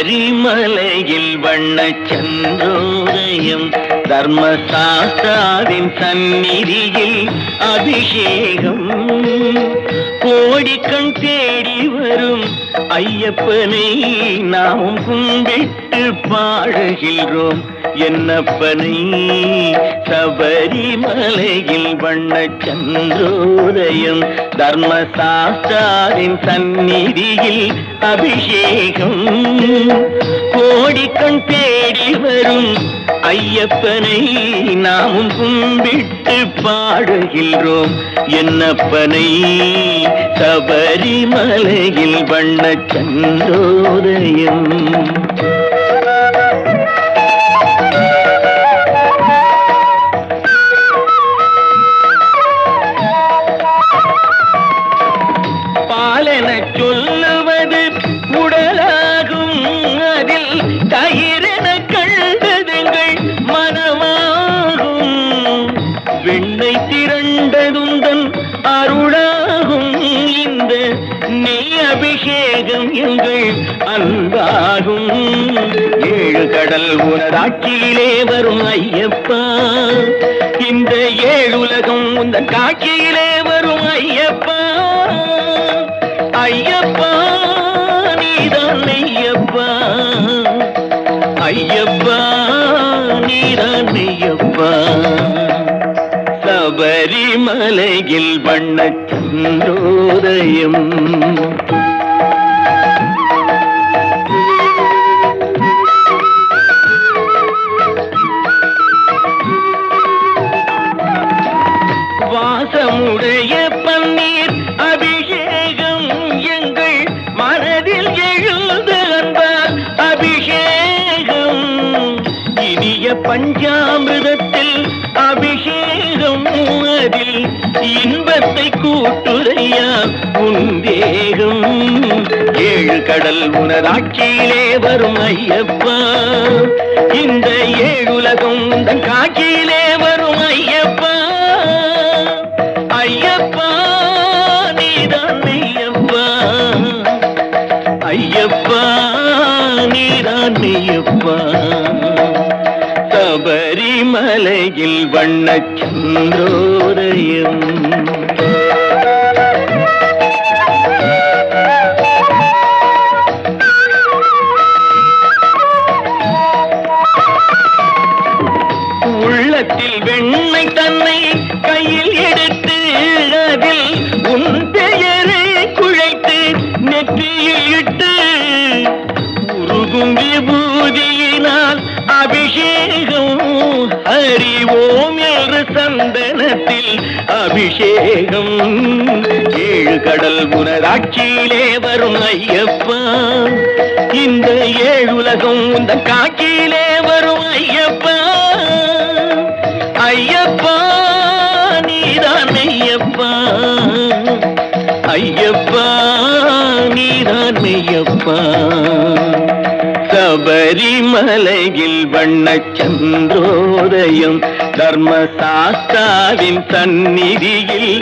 சபரிமலையில் வண்ணச் சந்திரோதயம், தர்மசாஸ்தாவின் சந்நிதியில் அபிஷேகம். கோடிக்கண் தேடி வரும் ஐயப்பனை நாம் கும்பிட்டு பாடுகின்றோம் என்னப்பனை. சபரிமலையில் வண்ணச் சந்திரோதயம், தர்மசாஸ்தாவின் சந்நிதியில் அபிஷேகம். கோடிக்கண் தேடி வரும் ஐயப்பனை நாமும் கும்பிட்டு பாடுகின்றோம் என்னப்பனை. சபரிமலையில் வண்ணச் சந்திரோதயம். பாலென சொல்லுவது உடலாகும், அதில் தயிரென கண்டதுங்கள் மனமாகும். வெண்ணை திரண்டதுந்தன் அருளாகும், இந்த நெய் அபிஷேகம் எங்கள் அன்பாகும். ஏழு கடல் உனதாட்சியிலே வரும் ஐயப்பா, இந்த ஏழுலகம் உந்தன் காட்சியிலே வரும் ஐயப்பா. ஐயப்பா நீதான் ஐயப்பா, ஐயப்பா நீதான் ஐயப்பா. சபரிமலையில் வண்ணச் சந்திரோதயம். வாசமுடைய பன்னீர் அபிஷேகம் எங்கள் மனதில் எழுந்த அன்பால் அபிஷேகம். இனிய பஞ்சாமிர்தத்தில் அபிஷேகம், அதில் இன்பத்தை கூட்டுரையா உந்தேகம். ஏழு கடல் உனதாட்சியிலே வரும் ஐயப்பா, இந்த ஏழுலகம் உந்தன் காட்சியிலே வரும் ஐயப்பா. ஐயப்பா நீதான் ஐயப்பா, ஐயப்பா நீதான் ஐயப்பா. சபரிமலையில் வண்ணச் சந்திரோதயம். உள்ளத்தில் வெண்ணை தன்னை கையில் எடுத்து, அதில் உன் பெயரை குழைத்து நெற்றியில் இட்டு, உருகும் விபூதியினால் அபிஷேகம். அறிவோம் என்று சந்தனத்தில் அபிஷேகம். ஏழு கடல் உனதாட்சியிலே வரும் ஐயப்பா, இந்த ஏழுலகம் உந்தன் காட்சியிலே வரும் ஐயப்பா. ஐயப்பா நீதான் ஐயப்பா, ஐயப்பா நீதான் ஐயப்பா. சபரிமலையில் வண்ணச் சந்திரோதயம், தர்மசாஸ்தாவின் சந்நிதியில்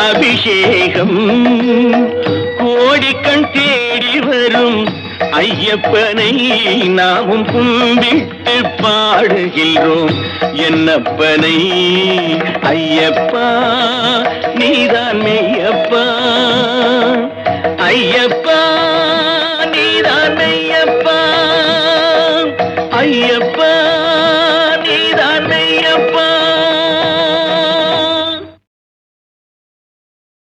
அபிஷேகம். கோடிக்கண் தேடி வரும் ஐயப்பனை நாமும் கும்பிட்டு பாடுகின்றோம் என்னப்பனை. ஐயப்பா நீதான் மெய்யப்பா, ஐயப்பா நீதான் மெய்யப்பா.